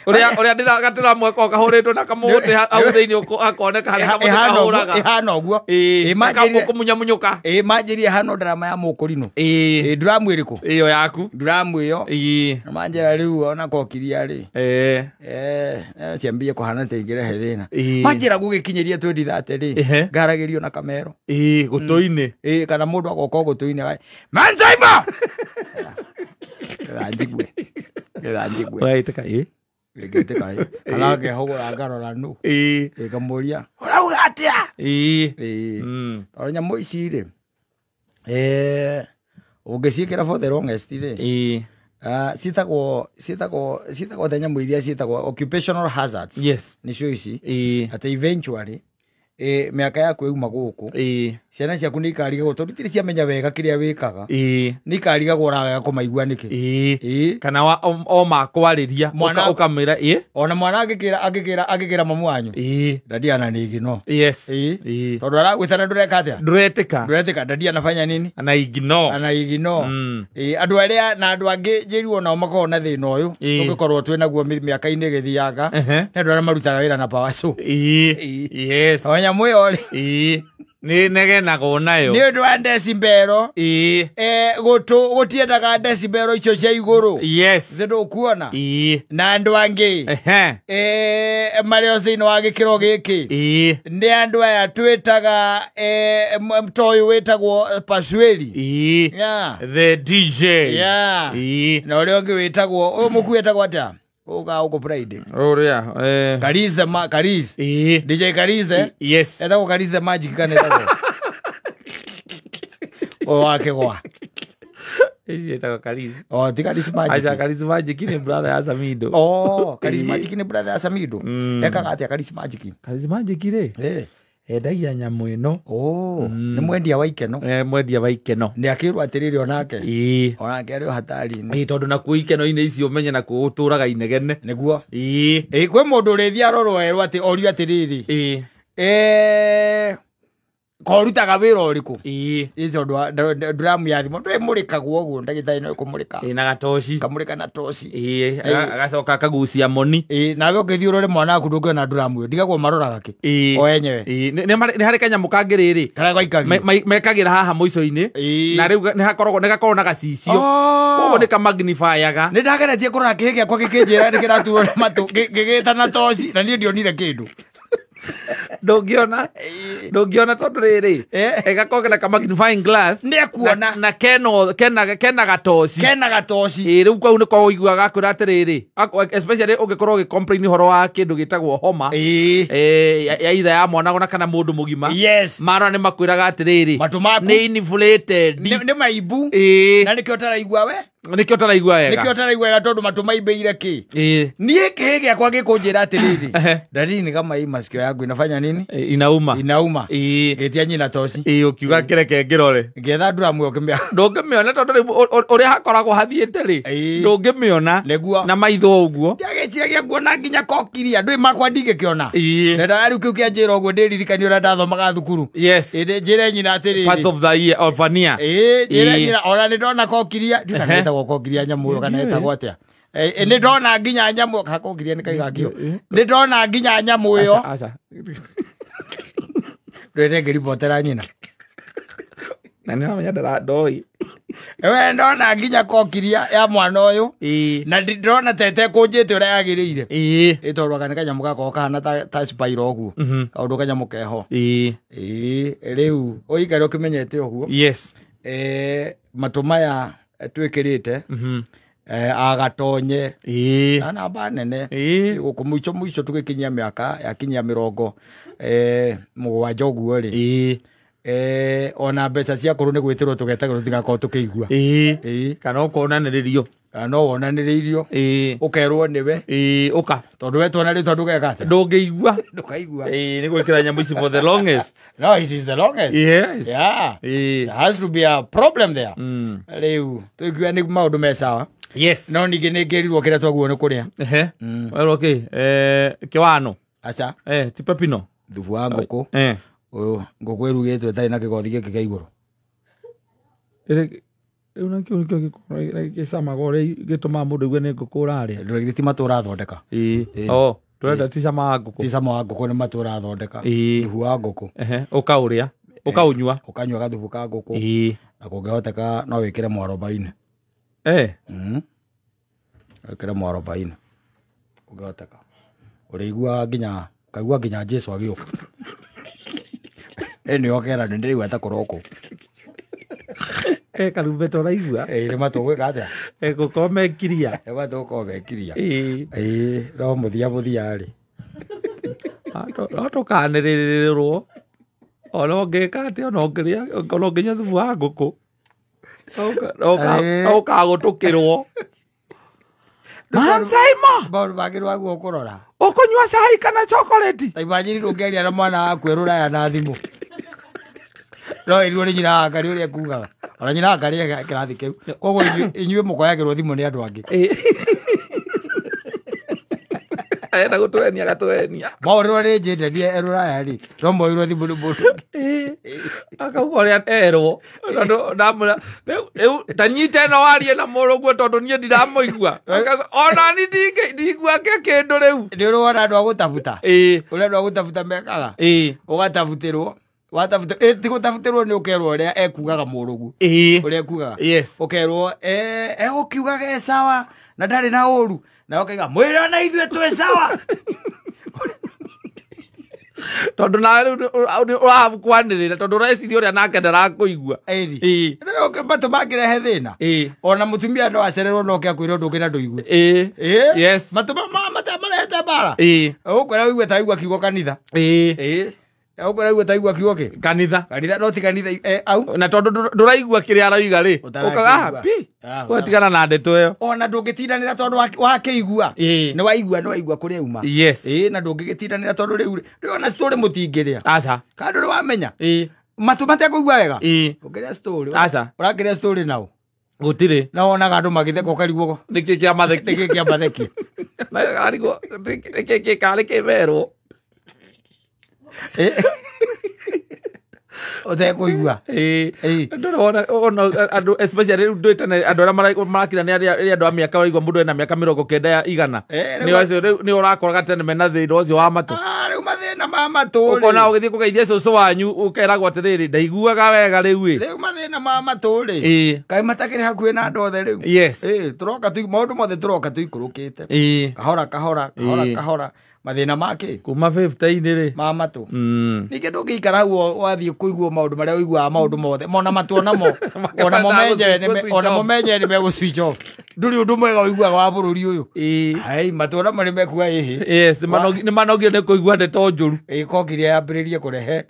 Uria ndiragatira mweko kahuritwo na kamuti au thiini akoneka hari kamuti kahuraga ihana uguo imagine kumunyamunyuka imagine ihana drama ya mukurino drama iriku iyo yaku drama iyo manjira riu ona kokiria ri ciambie kuhana teigire hethina manjira gugikinyiria 2030 ri ngaragirio na kamero gutuini kana mundu agoko gutuini manzaiba Rajigwe waiteka Giteka alage hogora ngarora nu ikamuria urauga atia onya moicire ugicikira for the longest ri sitagwo tenya muiria sitagwo occupational hazards yes nicio ici at eventually miaka yaku euma guku ciana ciaku ni ikariga gutorutire ciamenya wega kiria wikaga ni ikariga goraga kumaigua niki kana o makwariria ukamira ona mwana agikira mamu wanyu dadia ni igino yes tondu aragwitana ndureka atia nduretika dadia anafanya nini ana igino andu aria na andu angi jiru ona makoro na thina uyu tugikorwo twinaguo miaka ini githiaga na andu aria marutaga wira na power so yes onya muyori ni negenago nayo ni undu wa decibero gutiendaga decibero icio cia iguru yes zindu kuona na andu angi mario thini wa gikiro giki ni andu aya twitaga mtoyu witagwo Pasweli the DJ na uria ungi witagwo muku witagwo atia uga uko Friday Karis DJ Karis yes etagwo Karis the Magic kana etagwo wake gwa etagwo Karis ti Karis Magic Karis Magic ni brother ya Samido Karis Magic ni brother ya Samido ekaga atia Karis Magic ri endagia nyamu ino ni mwendia wa ikeno ni akirwo atiriri onake onake ari hatari tondu na ku ikeno ine icio menye na ku uturaga inegene niguo kwe mundu urithia rorwerwo ati orio atiriri korutaga wira uriku icio drum ya thimo ndwe murikagwo uguo ndagithai no kumurika na gatoci kamurika na toci agacoka kagucia moni nawe ukithio rore mwana aku ndungiona drum yo ndigagwo maroraga ki o enyewe ni hari kanyamu kangiriri kara gwaikagia mekagira haha muico-ini na riu ni hakorwo na gacicio koguo ni kamagnifier ni ndageretie kurora kihi giakwa gikinjira ndikiraturwo matu gigita na toci na ni ndionire kindu ndungiona tondu riri egakorwo na magnifying glass ni ekuona na kena gatoci riu kwau niko uiguaga akwira atiriri especially ungikorwo ugicomplain horo wa kindu gitagwo homa ya itha ya mwana kana mundu mugima mara ni makwiraga atiriri ni inflated ni maibu na nikio taraigua we nikio taraigua wega tondu matu maibeire ki nie kihi giakwa gikunjira atiriri dalili kama hii masikio yangu inafanya nini inauma getia nyina toci ukiuga kireke ngirore ngetha drum yo kimia ndungimiona tondu uria hakoragwo hathiite ri ndungimiona na maitho uguo ndageciria kuona nginya kokiria ndui makwa ndigĩkiona ndenda riu kiu kianjira uguo ndiririkani uria ndathomaga thukuru njire nyina atiriri parts of the year of an year njire nyina ona ni ndona kokiria ndina etagwo kokiria nyamu yo kana etagwo atia ni ndona nginya nyamu kakokiria ni kaigakio ni ndona nginya nyamu yo ndwete ngiribotera nyina na ni wamenya ndarandoi ewe ndona nginya kokiria ya mwana uyu na ndona tete kunjite uria yagiriire itorwa kana kanyamu gako kana ta spiral uguo kaundu kanyamu keho riu uikare ukimenyete uguo matuma twikirite agatonye na namba nene guku muico tugikinyia miaka yakinyia 70 uguo ri ona mbeca cia kuru ni gwitirwo tugetagwo tigakorwo tukigua kana ukonaniririo no wonaniririo ukerwo niwe uka tondu we tuona ritwa ndugekate ndungiigua ndukaigua ni gwikira nyamu ici for the longest no it is the longest there has to be a problem there riu tuigua ni maundu me sawa no ningi ni ngirirwo kiria twaguo ni kuria well okay kiwano acha ti pepino thubu wa nguku nguku irugitwo itari na kigothi giki kia iguru Una que sama gore gituma mundu gwe ne ngukura ri. Ndu ti matura thondeka. Oh, turenda ti sama nguku. Ti sama nguku ni matura thondeka. Thubu wa nguku. Ukauria. Ukaunyua. Ukanyua gathubu ka nguku. Na kungihoteka no wikire mwarobaini. Wikire mwarobaini. Kungihoteka. Urigua nginya kaigua nginya Jesu agiuka. Eni okera ndiri gweta kuroko. Karumbeto raigua. Ni matugwe kaja. Gukome kiria. Matugwe kiria. Ro muthia ri. Ato kanerirwo. Ono ngeka ati ono ngiria ono nginya thubu wa nguku. Oka gutukirwo. Mansaimo. Bauru bagirwo aguo kurora. Ukunywa cai kana chocolate? Taibajiri rugeria na mwana akwerura ya na thimu. No irio ni nyina ngari uria kugaga. Ona nyina ngari kirathi kiu. Koguo inyue mukoyagirwo thimu ni andu angi. Na gutuenia gatuenia. Mauriro ni njende ni erura ya ri. No moirwo thimu ni mundu. Akauga uria erwo. Ndamura riu tanyite no warie na muruguo tondu nie ndiramuigua. Ona ni ndigua ke kindu riu. Ni urona andu agutafuta. Uria andu agutafuta mekaga. Ugatafutirwo. Watafuta ti gutafutirwo ni ukerwo uria ekugaga murugu. Uria ekugaga. Ukerwo ukiugaga sawa na ndari na uru. Na ukaiga mwire ona ithwe twe sawa. Tondu na urakwanirira tondu ureciria uria nake ndarakuigua. Riu batu bangirehe thina. Ona mutumia no acererwo no ke akwira ndu ngina nduigwe. Yes. Matuma marehete bara. Ukwira wigwe ta wigwa kiugo kanitha. Ukwira wigwe ta wigwa kiugo ki kanitha. Kanitha no ti kanitha au. Na tondu nduraiigua kiria arauga ri. Ukaga pi. Gwetigana na ndeto iyo. Ona ndungitindanira tondu wa kiigua. Ni waigua kuri uma. Yes. Na ndungitindanira tondu riu ona story mutingiria. Aca. Kandu ri wamenya. Matu matekuigua wega. Ukiria story. Aca. Urakiria story nao. Gutire. Na ona andu magitheka ukariguo. Niki kia matheki. Niki kia matheki. Na arigo niki kale kiberwo. Utekuigua. Ndurona ona andu especially ndutane andu aria marakira ni andu a miaka waigua mundu ena miaka 90 ya igana. Ni urakoraga tene mena thina ucio wa matu. Riu mathina ma matu. Ukona ugithii kugeithia cucu wanyu ukeragwo atiriri ndaiguaga wega riu riu mathina ma matu ri. Kai matakiri hakuhi na andu othe riu. Yes. Turoka tu maundu mothe turoka tuikurukite. Kahora. Mathina make kuma 50 ri mama tu nike ndungikara huo wathie kuigua maundu maria uigua maundu mothe mona matu onamo ona momenye ni mego switch off nduri undu mwega uigua wa bururi uyu ai matu onamo ni mekuga yes ni manogio ne kuigua ndeto njuru kokiria yambiririe kurehe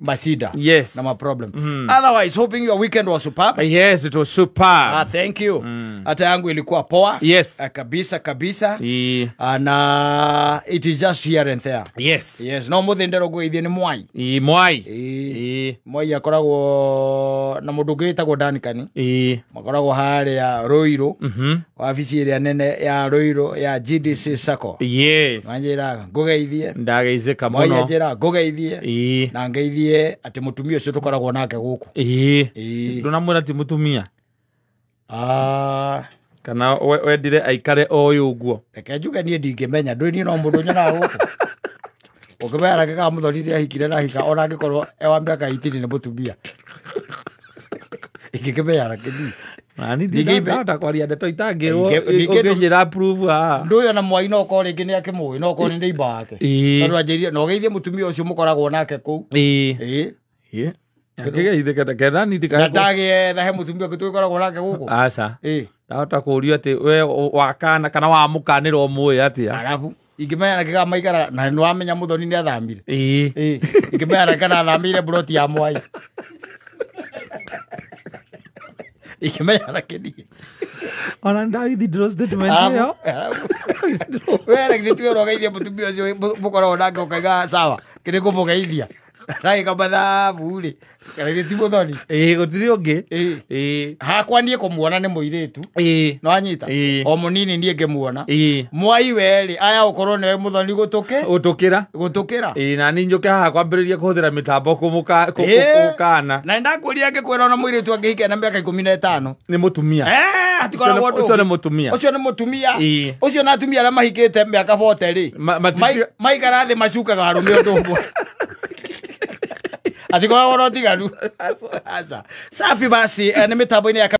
masida. Yes. Na ma problem. Otherwise, hoping your weekend was superb. Yes, it was superb. Thank you. Hata yangu ilikuwa poa. Yes. Kabisa. And it is just here and there. Yes. No muthindero gweithie ni Mwai. Mwai akoragwo na mundu ngitagwo Danikani. Makoragwo haria Ruiru. Wabici iria nene ya Ruiru ya GDC Sacco. Yes. Manjira ngugeithie. Ndageithika muno. Mwai njira ngugeithie. Na ngeithie ati mutumia ucio tukoragwo nake guku. Ndunamwira ti mutumia. Kana wendire aikare oyu uguo. Reke njuge nie ndingimenya nduri no mundu nyonaga guku. Ukimera kaka muthorire ahikire na hika ona ngikorwo ewa miaka 18 ni mutumia. Ikikimenya rakidi. Mani ndingimenya kwaria ndeto itangirwo nginjira approve nduyo na Mwai no ko ringi ni akimui no ko ni ndimba wake. Tondu anjirie no geithie mutumia ucio mukoragwo nake ku. Ngeithie kenda ni ndika. Ndagie thahe mutumia ku tukoragwo nake guku. Aca. Ndahota kurio ati we wakana kana wa mukanirwo mui atia. Arabu ingimenya na kiga maikara na ni wamenya muthoni ni athambire. Ingimenya na kana athambire broti ya Mwai. Ikimenya na kidi. Ona ndawithi draw statement yo. Wera githitwe rogeithia mutumia ucio mukoragwo nake ukaiga sawa. Kiri kumugeithia. rai kabathabu ri kare ti muthoni gutiri ungi hakwa nie kumuona ni muiritu no anyita o munini nie ngemuona mwai weri aya ukorwo ni muthoni gutukira na ni njuke haha kwambiriria kuhuthira mitambo kumukana na ndakuria ngikwira na muiritu angihike na miaka 15 ni mutumia ucio ni mutumia ucio na atumia ara mahikite miaka 40 ri maikara thi macukaga arume ndumbo atikora wona tiganu safi basi ni mitambo-ini ya